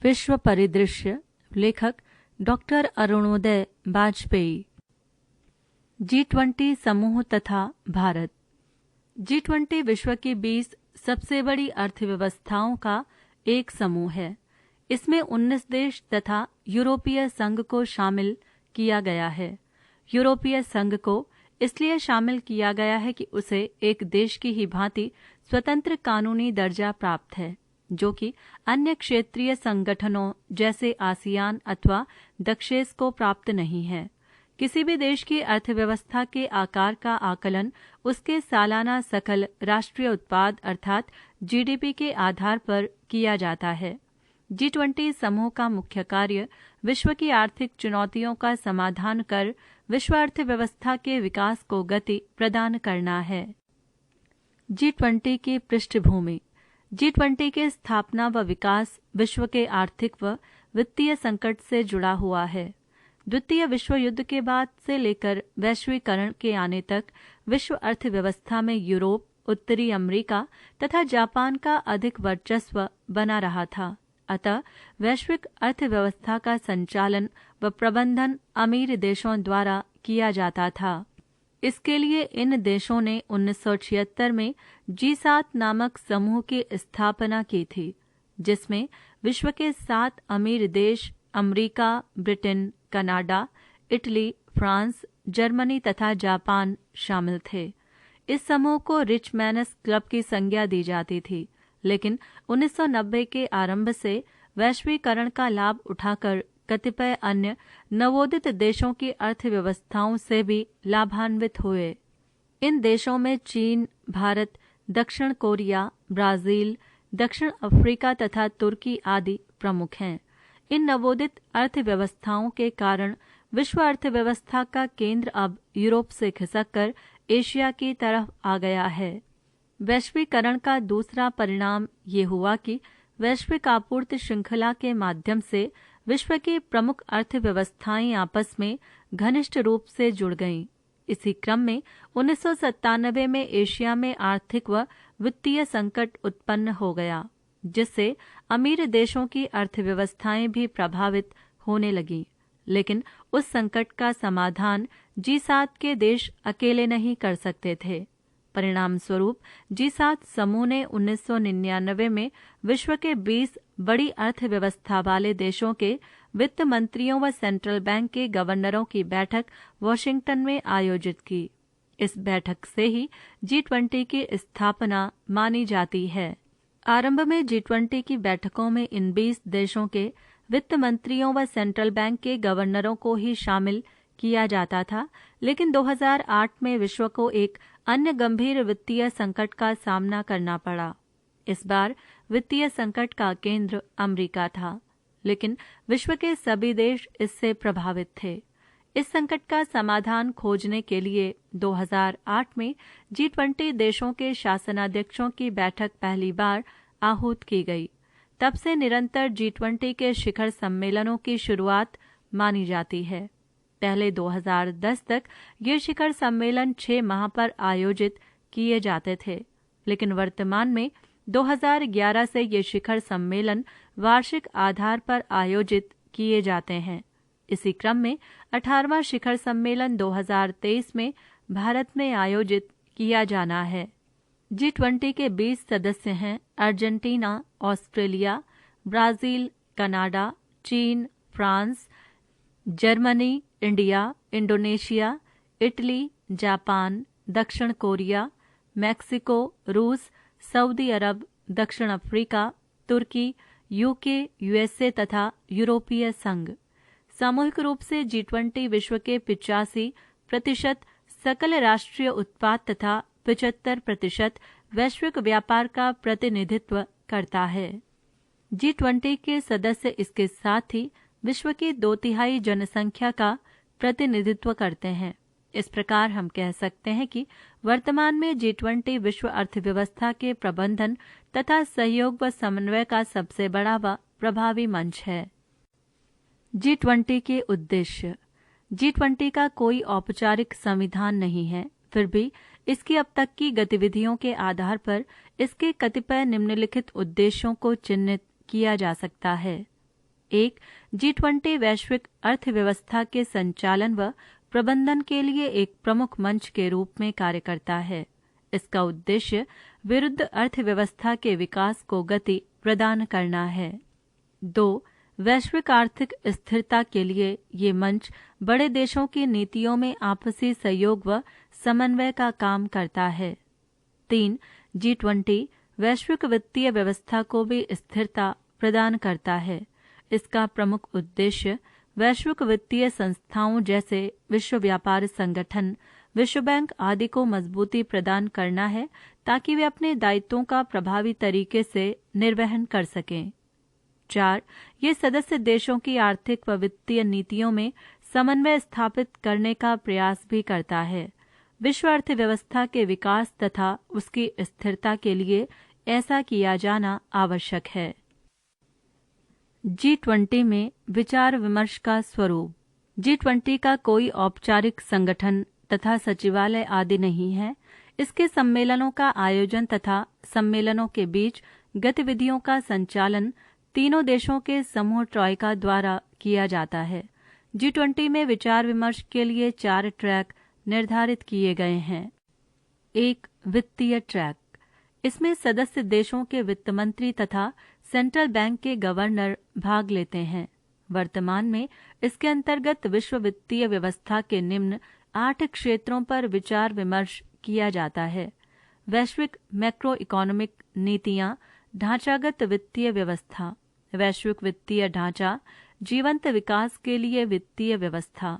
विश्व परिदृश्य, लेखक डॉक्टर अरुणोदय वाजपेयी। G20 समूह तथा भारत। G20 विश्व की 20 सबसे बड़ी अर्थव्यवस्थाओं का एक समूह है। इसमें 19 देश तथा यूरोपीय संघ को शामिल किया गया है। यूरोपीय संघ को इसलिए शामिल किया गया है कि उसे एक देश की ही भांति स्वतंत्र कानूनी दर्जा प्राप्त है, जो कि अन्य क्षेत्रीय संगठनों जैसे आसियान अथवा दक्षेस को प्राप्त नहीं है। किसी भी देश की अर्थव्यवस्था के आकार का आकलन उसके सालाना सकल राष्ट्रीय उत्पाद अर्थात जीडीपी के आधार पर किया जाता है। G20 समूह का मुख्य कार्य विश्व की आर्थिक चुनौतियों का समाधान कर विश्व अर्थव्यवस्था के विकास को गति प्रदान करना है। G20 की पृष्ठभूमि। G20 के स्थापना व विकास विश्व के आर्थिक व वित्तीय संकट से जुड़ा हुआ है। द्वितीय विश्व युद्ध के बाद से लेकर वैश्वीकरण के आने तक विश्व अर्थव्यवस्था में यूरोप, उत्तरी अमेरिका तथा जापान का अधिक वर्चस्व बना रहा था। अतः वैश्विक अर्थव्यवस्था का संचालन व प्रबंधन अमीर देशों द्वारा किया जाता था। इसके लिए इन देशों ने 1976 में G7 नामक समूह की स्थापना की थी, जिसमें विश्व के 7 अमीर देश America, Britain, Canada, Italy, France, Germany तथा जापान शामिल थे। इस समूह को रिच मैनस क्लब की संज्ञा दी जाती थी, लेकिन 1990 के आरंभ से वैश्वीकरण का लाभ उठाकर कतिपय अन्य नवोदित देशों की अर्थव्यवस्थाओं से भी लाभान्वित हुए। इन देशों में चीन, भारत, दक्षिण कोरिया, ब्राजील, दक्षिण अफ्रीका तथा तुर्की आदि प्रमुख हैं। इन नवोदित अर्थव्यवस्थाओं के कारण विश्व अर्थव्यवस्था का केंद्र अब यूरोप से खिसककर एशिया की तरफ आ गया है। वैश्वीकरण का दूसरा परिणाम ये हुआ कि वैश्विक आपूर्ति श्रृंखला के माध्यम से विश्व की प्रमुख अर्थव्यवस्थाएं आपस में घनिष्ठ रूप से जुड़ गईं। इसी क्रम में 1997 में एशिया में आर्थिक व वित्तीय संकट उत्पन्न हो गया, जिससे अमीर देशों की अर्थव्यवस्थाएं भी प्रभावित होने लगीं। लेकिन उस संकट का समाधान G7 के देश अकेले नहीं कर सकते थे। परिणाम स्वरूप G7 समूह ने 1999 में विश्व के 20 बड़ी अर्थव्यवस्था वाले देशों के वित्त मंत्रियों व सेंट्रल बैंक के गवर्नरों की बैठक वॉशिंगटन में आयोजित की। इस बैठक से ही G20 की स्थापना मानी जाती है। आरंभ में G20 की बैठकों में इन 20 देशों के वित्त मंत्रियों व सेंट्रल बैंक के गवर्नरों को ही शामिल किया जाता था, लेकिन 2008 में विश्व को एक अन्य गंभीर वित्तीय संकट का सामना करना पड़ा। इस बार वित्तीय संकट का केंद्र अमेरिका था, लेकिन विश्व के सभी देश इससे प्रभावित थे। इस संकट का समाधान खोजने के लिए 2008 में G20 देशों के शासनाध्यक्षों की बैठक पहली बार आहूत की गई। तब से निरंतर G20 के शिखर सम्मेलनों की शुरुआत मानी जाती है। पहले 2010 तक ये शिखर सम्मेलन 6 माह पर आयोजित किए जाते थे, लेकिन वर्तमान में 2011 से ये शिखर सम्मेलन वार्षिक आधार पर आयोजित किए जाते हैं। इसी क्रम में 18वां शिखर सम्मेलन 2023 में भारत में आयोजित किया जाना है। G20 के 20 सदस्य हैं अर्जेंटीना, ऑस्ट्रेलिया, ब्राजील, कनाडा, चीन, France, Germany, India, Indonesia, Italy, Japan, दक्षिण कोरिया, मैक्सिको, रूस, सऊदी अरब, दक्षिण अफ्रीका, तुर्की, यूके, यूएसए तथा यूरोपीय संघ। सामूहिक रूप से G20 विश्व के 85% सकल राष्ट्रीय उत्पाद तथा 75% वैश्विक व्यापार का प्रतिनिधित्व करता है। G20 के सदस्य इसके साथ ही विश्व की 2/3 जनसंख्या का प्रतिनिधित्व करते हैं। इस प्रकार हम कह सकते हैं कि वर्तमान में G20 विश्व अर्थव्यवस्था के प्रबंधन तथा सहयोग व समन्वय का सबसे बड़ा व प्रभावी मंच है। G20 के उद्देश्य। G20 का कोई औपचारिक संविधान नहीं है, फिर भी इसकी अब तक की गतिविधियों के आधार पर इसके कतिपय निम्नलिखित उद्देश्यों को चिन्हित किया जा सकता है। एक G20 वैश्विक अर्थव्यवस्था के संचालन व प्रबंधन के लिए एक प्रमुख मंच के रूप में कार्य करता है। इसका उद्देश्य विरुद्ध अर्थव्यवस्था के विकास को गति प्रदान करना है। 2. वैश्विक आर्थिक स्थिरता के लिए ये मंच बड़े देशों की नीतियों में आपसी सहयोग व समन्वय का काम करता है। 3. G20 वैश्विक वित्तीय व्यवस्था को भी स्थिरता प्रदान करता है। इसका प्रमुख उद्देश्य वैश्विक वित्तीय संस्थाओं जैसे विश्व व्यापार संगठन, विश्व बैंक आदि को मजबूती प्रदान करना है ताकि वे अपने दायित्वों का प्रभावी तरीके से निर्वहन कर सकें। 4. ये सदस्य देशों की आर्थिक व वित्तीय नीतियों में समन्वय स्थापित करने का प्रयास भी करता है। विश्व अर्थव्यवस्था के विकास तथा उसकी स्थिरता के लिए ऐसा किया जाना आवश्यक है। G20 में विचार विमर्श का स्वरूप। G20 का कोई औपचारिक संगठन तथा सचिवालय आदि नहीं है। इसके सम्मेलनों का आयोजन तथा सम्मेलनों के बीच गतिविधियों का संचालन तीनों देशों के समूह ट्रॉयका द्वारा किया जाता है। G20 में विचार विमर्श के लिए 4 ट्रैक निर्धारित किए गए हैं। 1. वित्तीय ट्रैक। इसमें सदस्य देशों के वित्त मंत्री तथा सेंट्रल बैंक के गवर्नर भाग लेते हैं। वर्तमान में इसके अंतर्गत विश्व वित्तीय व्यवस्था के निम्न 8 क्षेत्रों पर विचार विमर्श किया जाता है। वैश्विक मैक्रो इकोनॉमिक नीतियां, ढांचागत वित्तीय व्यवस्था, वैश्विक वित्तीय ढांचा, जीवंत विकास के लिए वित्तीय व्यवस्था,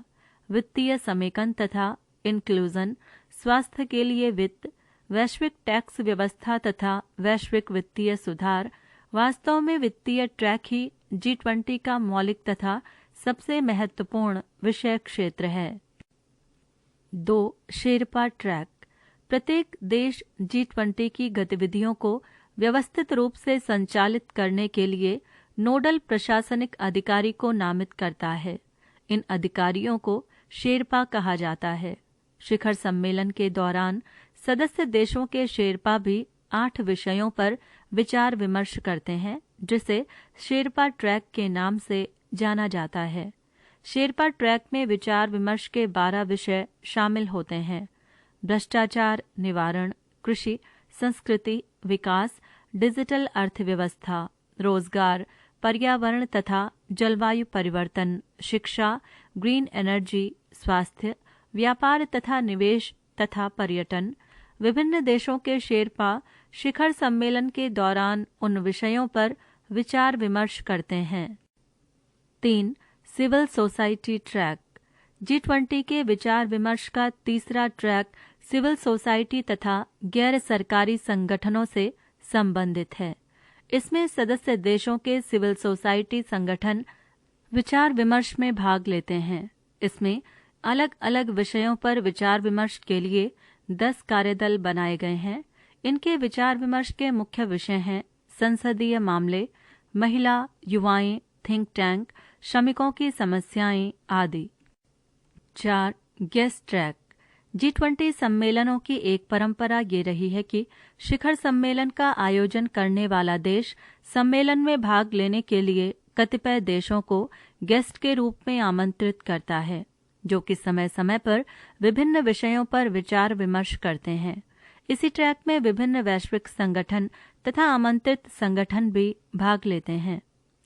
वित्तीय समेकन तथा इंक्लूजन, स्वास्थ्य के लिए वित्त, वैश्विक टैक्स व्यवस्था तथा वैश्विक वित्तीय सुधार। वास्तव में वित्तीय ट्रैक ही G20 का मौलिक तथा सबसे महत्वपूर्ण विषय क्षेत्र है। 2. शेरपा ट्रैक। प्रत्येक देश G20 की गतिविधियों को व्यवस्थित रूप से संचालित करने के लिए नोडल प्रशासनिक अधिकारी को नामित करता है। इन अधिकारियों को शेरपा कहा जाता है। शिखर सम्मेलन के दौरान सदस्य देशों के शेरपा भी 8 विषयों पर विचार विमर्श करते हैं, जिसे शेरपा ट्रैक के नाम से जाना जाता है। शेरपा ट्रैक में विचार विमर्श के 12 विषय शामिल होते हैं। भ्रष्टाचार निवारण, कृषि, संस्कृति, विकास, डिजिटल अर्थव्यवस्था, रोजगार, पर्यावरण तथा जलवायु परिवर्तन, शिक्षा, ग्रीन एनर्जी, स्वास्थ्य, व्यापार तथा निवेश तथा पर्यटन। विभिन्न देशों के शेरपा शिखर सम्मेलन के दौरान उन विषयों पर विचार विमर्श करते हैं। 3. Civil society track. G20 के विचार विमर्श का तीसरा ट्रैक सिविल सोसाइटी तथा गैर सरकारी संगठनों से संबंधित है। इसमें सदस्य देशों के सिविल सोसाइटी संगठन विचार विमर्श में भाग लेते हैं। इसमें अलग अलग विषयों पर विचार विमर्श के लिए 10 कार्यदल बनाए गए हैं। इनके विचार विमर्श के मुख्य विषय हैं संसदीय मामले, महिला, युवाएं, थिंक टैंक, श्रमिकों की समस्याएं आदि। 4. Guest track. G20 सम्मेलनों की एक परंपरा ये रही है कि शिखर सम्मेलन का आयोजन करने वाला देश सम्मेलन में भाग लेने के लिए कतिपय देशों को गेस्ट के रूप में आमंत्रित करता है, जो कि समय समय पर विभिन्न विषयों पर विचार विमर्श करते हैं। इसी ट्रैक में विभिन्न वैश्विक संगठन तथा आमंत्रित संगठन भी भाग लेते हैं।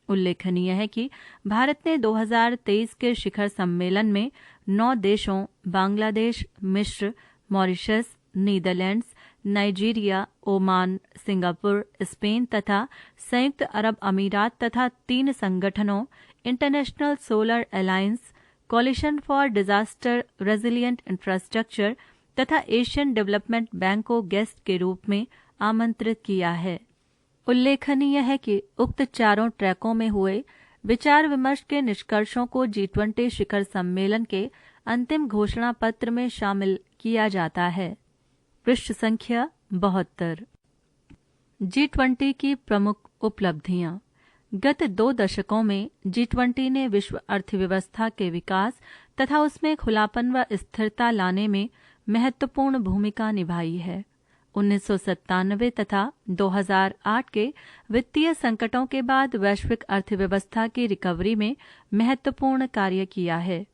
उल्लेखनीय है कि भारत ने 2023 के शिखर सम्मेलन में 9 देशों बांग्लादेश, मिस्र, Mauritius, Netherlands, Nigeria, Oman, Singapore, Spain तथा संयुक्त अरब अमीरात तथा 3 संगठनों International Solar Alliance, Coalition for Disaster Resilient Infrastructure तथा एशियन डेवलपमेंट बैंक को गेस्ट के रूप में आमंत्रित किया है। उल्लेखनीय है कि उक्त चारों ट्रैकों में हुए विचार विमर्श के निष्कर्षों को G20 शिखर सम्मेलन के अंतिम घोषणा पत्र में शामिल किया जाता है। पृष्ठ संख्या 72। G20 की प्रमुख उपलब्धियां। गत 2 दशकों में G20 ने विश्व अर्थव्यवस्था के विकास तथा उसमें खुलापन व स्थिरता लाने में महत्वपूर्ण भूमिका निभाई है। 1997 तथा 2008 के वित्तीय संकटों के बाद वैश्विक अर्थव्यवस्था की रिकवरी में महत्वपूर्ण कार्य किया है।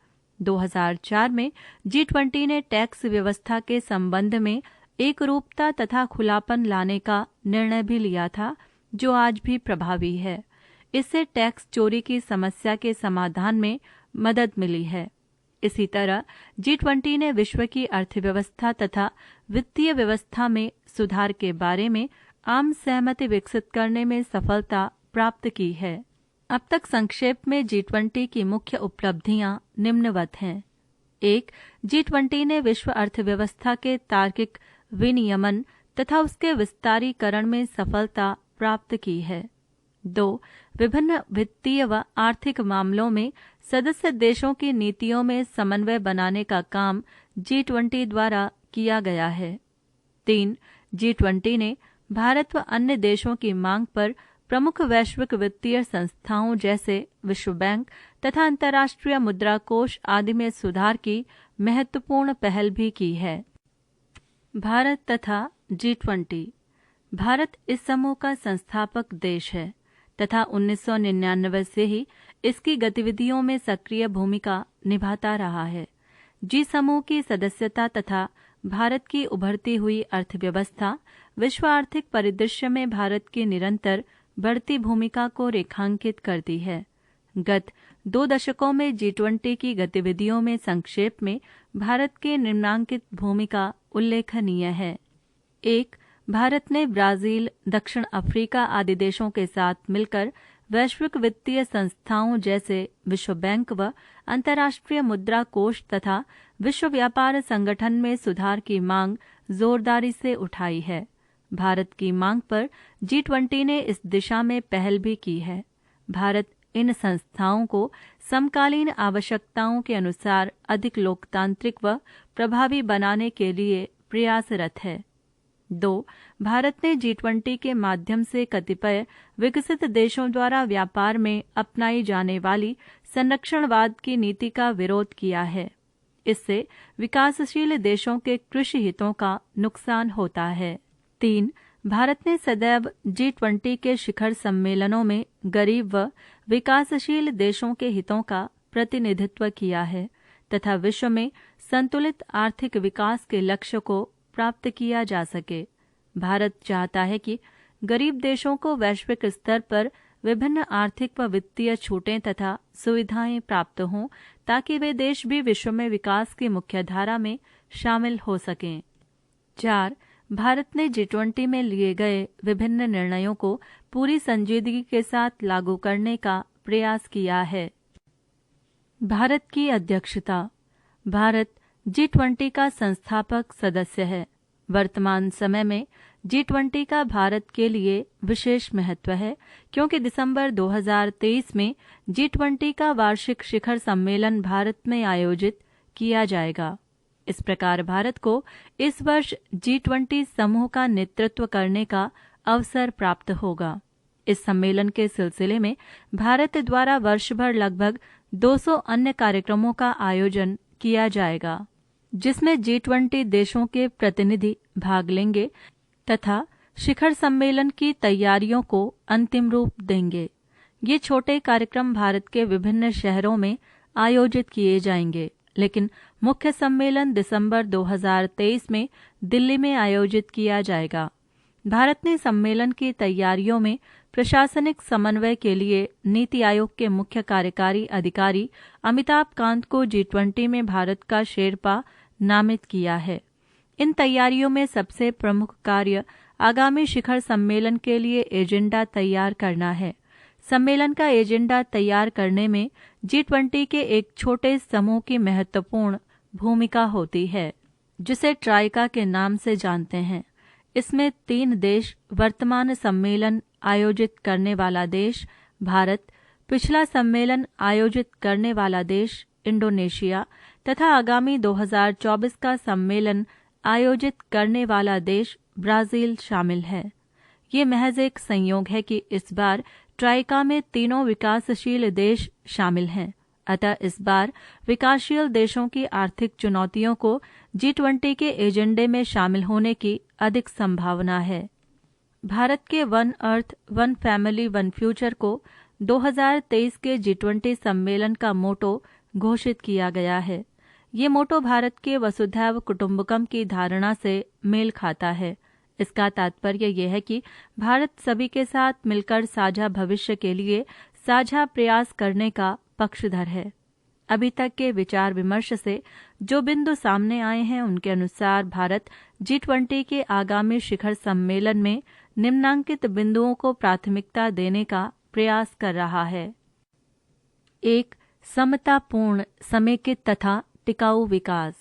2004 में G20 ने टैक्स व्यवस्था के संबंध में एकरूपता तथा खुलापन लाने का निर्णय भी लिया था, जो आज भी प्रभावी है। इससे टैक्स चोरी की समस्या के समाधान में मदद मिली है। इसी तरह G20 ने विश्व की अर्थव्यवस्था तथा वित्तीय व्यवस्था में सुधार के बारे में आम सहमति विकसित करने में सफलता प्राप्त की है। अब तक संक्षेप में G20 की मुख्य उपलब्धियां निम्नवत हैं। 1. G20 ने विश्व अर्थव्यवस्था के तार्किक विनियमन तथा उसके विस्तारीकरण में सफलता प्राप्त की है। 2. विभिन्न वित्तीय व आर्थिक मामलों में सदस्य देशों की नीतियों में समन्वय बनाने का काम G20 द्वारा किया गया है। 3. G20 ने भारत व अन्य देशों की मांग पर प्रमुख वैश्विक वित्तीय संस्थाओं जैसे विश्व बैंक तथा अंतर्राष्ट्रीय मुद्रा कोष आदि में सुधार की महत्वपूर्ण पहल भी की है। भारत तथा G20। भारत इस समूह का संस्थापक देश है तथा 1999 से ही इसकी गतिविधियों में सक्रिय भूमिका निभाता रहा है। जी समूह की सदस्यता तथा भारत की उभरती हुई अर्थव्यवस्था विश्व आर्थिक परिदृश्य में भारत की निरंतर बढ़ती भूमिका को रेखांकित करती है। गत 2 दशकों में G20 की गतिविधियों में संक्षेप में भारत की निम्नांकित भूमिका उल्लेखनीय है। 1. भारत ने ब्राजील, दक्षिण अफ्रीका आदि देशों के साथ मिलकर वैश्विक वित्तीय संस्थाओं जैसे विश्व बैंक व अंतर्राष्ट्रीय मुद्रा कोष तथा विश्व व्यापार संगठन में सुधार की मांग जोरदारी से उठाई है। भारत की मांग पर G20 ने इस दिशा में पहल भी की है। भारत इन संस्थाओं को समकालीन आवश्यकताओं के अनुसार अधिक लोकतांत्रिक व प्रभावी बनाने के लिए प्रयासरत है। 2. भारत ने G20 के माध्यम से कतिपय विकसित देशों द्वारा व्यापार में अपनाई जाने वाली संरक्षणवाद की नीति का विरोध किया है। इससे विकासशील देशों के कृषि हितों का नुकसान होता है। 3. भारत ने सदैव G20 के शिखर सम्मेलनों में गरीब व विकासशील देशों के हितों का प्रतिनिधित्व किया है तथा विश्व में संतुलित आर्थिक विकास के लक्ष्य को प्राप्त किया जा सके। भारत चाहता है कि गरीब देशों को वैश्विक स्तर पर विभिन्न आर्थिक व वित्तीय छूटें तथा सुविधाएं प्राप्त हों ताकि वे देश भी विश्व में विकास की मुख्यधारा में शामिल हो सकें। 4. भारत ने G20 में लिए गए विभिन्न निर्णयों को पूरी संजीदगी के साथ लागू करने का प्रयास किया है। भारत की अध्यक्षता। भारत G20 का संस्थापक सदस्य है। वर्तमान समय में G20 का भारत के लिए विशेष महत्व है क्योंकि दिसंबर 2023 में G20 का वार्षिक शिखर सम्मेलन भारत में आयोजित किया जाएगा। इस प्रकार भारत को इस वर्ष G20 समूह का नेतृत्व करने का अवसर प्राप्त होगा। इस सम्मेलन के सिलसिले में भारत द्वारा वर्ष भर लगभग 200 अन्य कार्यक्रमों का आयोजन किया जाएगा, जिसमें G20 देशों के प्रतिनिधि भाग लेंगे तथा शिखर सम्मेलन की तैयारियों को अंतिम रूप देंगे। ये छोटे कार्यक्रम भारत के विभिन्न शहरों में आयोजित किए जाएंगे, लेकिन मुख्य सम्मेलन दिसंबर 2023 में दिल्ली में आयोजित किया जाएगा। भारत ने सम्मेलन की तैयारियों में प्रशासनिक समन्वय के लिए नीति आयोग के मुख्य कार्यकारी अधिकारी अमिताभ कांत को G20 में भारत का शेरपा नामित किया है। इन तैयारियों में सबसे प्रमुख कार्य आगामी शिखर सम्मेलन के लिए एजेंडा तैयार करना है। सम्मेलन का एजेंडा तैयार करने में G20 के एक छोटे समूह की महत्वपूर्ण भूमिका होती है, जिसे ट्राइका के नाम से जानते हैं। इसमें 3 देश, वर्तमान सम्मेलन आयोजित करने वाला देश भारत, पिछला सम्मेलन आयोजित करने वाला देश इंडोनेशिया तथा आगामी 2024 का सम्मेलन आयोजित करने वाला देश ब्राजील शामिल है। ये महज एक संयोग है कि इस बार ट्राइका में तीनों विकासशील देश शामिल हैं। अतः इस बार विकासशील देशों की आर्थिक चुनौतियों को G20 के एजेंडे में शामिल होने की अधिक संभावना है। भारत के one earth one family one future को 2023 के G20 सम्मेलन का मोटो घोषित किया गया है। ये मोटो भारत के वसुधैव कुटुंबकम की धारणा से मेल खाता है। इसका तात्पर्य यह है कि भारत सभी के साथ मिलकर साझा भविष्य के लिए साझा प्रयास करने का पक्षधर है। अभी तक के विचार विमर्श से जो बिंदु सामने आए हैं उनके अनुसार भारत G20 के आगामी शिखर सम्मेलन में निम्नांकित बिंदुओं को प्राथमिकता देने का प्रयास कर रहा है। 1. समतापूर्ण, समेकित तथा टिकाऊ विकास।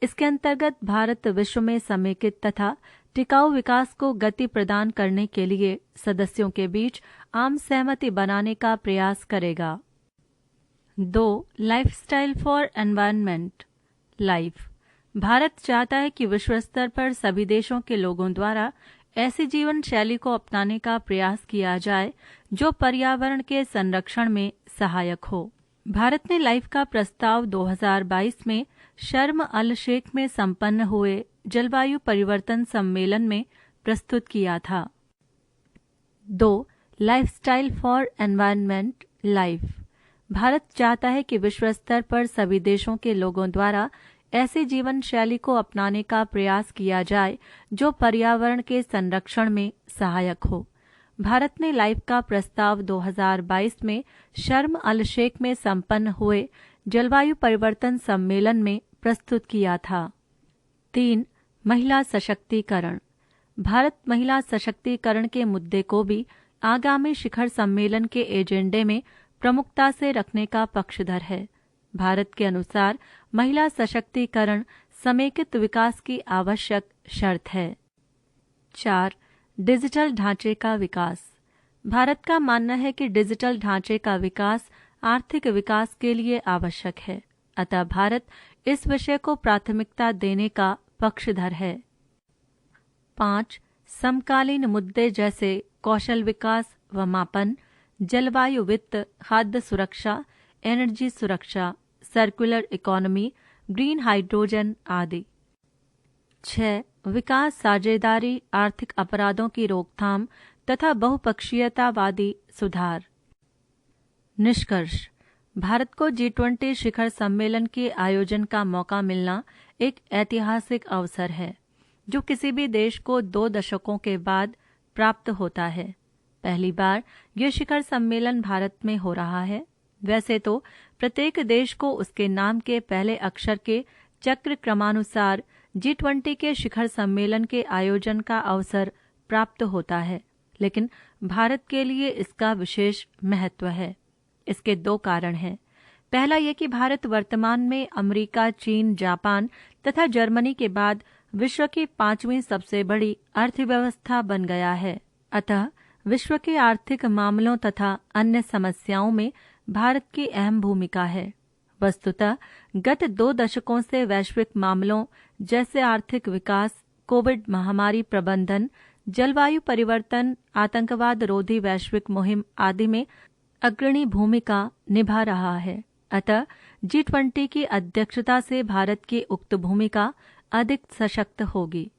इसके अंतर्गत भारत विश्व में समेकित तथा टिकाऊ विकास को गति प्रदान करने के लिए सदस्यों के बीच आम सहमति बनाने का प्रयास करेगा। 2. Lifestyle for environment life. Bharat चाहता है कि विश्व स्तर पर सभी देशों के लोगों द्वारा ऐसी जीवन शैली को अपनाने का प्रयास किया जाए जो पर्यावरण के संरक्षण में सहायक हो। भारत ने लाइफ का प्रस्ताव 2022 में शर्म अल शेख में संपन्न हुए जलवायु परिवर्तन सम्मेलन में प्रस्तुत किया था। 2. Lifestyle for environment life. Bharat चाहता है कि विश्व स्तर पर सभी देशों के लोगों द्वारा ऐसी जीवन शैली को अपनाने का प्रयास किया जाए जो पर्यावरण के संरक्षण में सहायक हो। भारत ने लाइफ का प्रस्ताव 2022 में शर्म अल शेख में संपन्न हुए जलवायु परिवर्तन सम्मेलन में प्रस्तुत किया था। 3. महिला सशक्तिकरण। भारत महिला सशक्तिकरण के मुद्दे को भी आगामी शिखर सम्मेलन के एजेंडे में प्रमुखता से रखने का पक्षधर है। भारत के अनुसार महिला सशक्तिकरण समेकित विकास की आवश्यक शर्त है। 4. डिजिटल ढांचे का विकास। भारत का मानना है कि डिजिटल ढांचे का विकास आर्थिक विकास के लिए आवश्यक है, अतः भारत इस विषय को प्राथमिकता देने का पक्षधर है। 5. समकालीन मुद्दे जैसे कौशल विकास व मापन, जलवायु वित्त, खाद्य सुरक्षा, एनर्जी सुरक्षा, सर्कुलर इकोनॉमी, ग्रीन हाइड्रोजन आदि। 6. विकास साझेदारी, आर्थिक अपराधों की रोकथाम तथा बहुपक्षीयतावादी सुधार। निष्कर्ष। भारत को G20 शिखर सम्मेलन के आयोजन का मौका मिलना एक ऐतिहासिक अवसर है जो किसी भी देश को 2 दशकों के बाद प्राप्त होता है। पहली बार यह शिखर सम्मेलन भारत में हो रहा है। वैसे तो प्रत्येक देश को उसके नाम के पहले अक्षर के चक्र क्रमानुसार G20 के शिखर सम्मेलन के आयोजन का अवसर प्राप्त होता है, लेकिन भारत के लिए इसका विशेष महत्व है। इसके 2 कारण हैं। पहला यह कि भारत वर्तमान में अमेरिका, चीन, जापान तथा जर्मनी के बाद विश्व की 5वीं सबसे बड़ी अर्थव्यवस्था बन गया है। अतः विश्व के आर्थिक मामलों तथा अन्य समस्याओं में भारत की अहम भूमिका है। वस्तुतः गत 2 दशकों से वैश्विक मामलों जैसे आर्थिक विकास, कोविड महामारी प्रबंधन, जलवायु परिवर्तन, आतंकवाद रोधी वैश्विक मुहिम आदि में अग्रणी भूमिका निभा रहा है। अतः G20 की अध्यक्षता से भारत की उक्त भूमिका अधिक सशक्त होगी।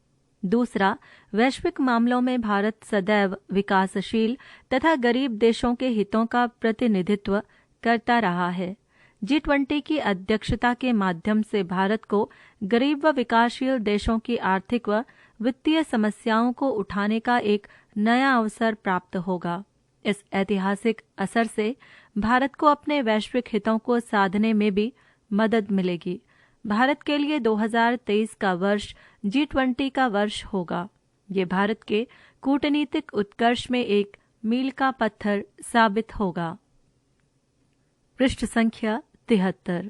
दूसरा, वैश्विक मामलों में भारत सदैव विकासशील तथा गरीब देशों के हितों का प्रतिनिधित्व करता रहा है। G20 की अध्यक्षता के माध्यम से भारत को गरीब व विकासशील देशों की आर्थिक व वित्तीय समस्याओं को उठाने का एक नया अवसर प्राप्त होगा। इस ऐतिहासिक असर से भारत को अपने वैश्विक हितों को साधने में भी मदद मिलेगी। भारत के लिए 2023 का वर्ष G20 का वर्ष होगा। ये भारत के कूटनीतिक उत्कर्ष में एक मील का पत्थर साबित होगा। पृष्ठ संख्या 73।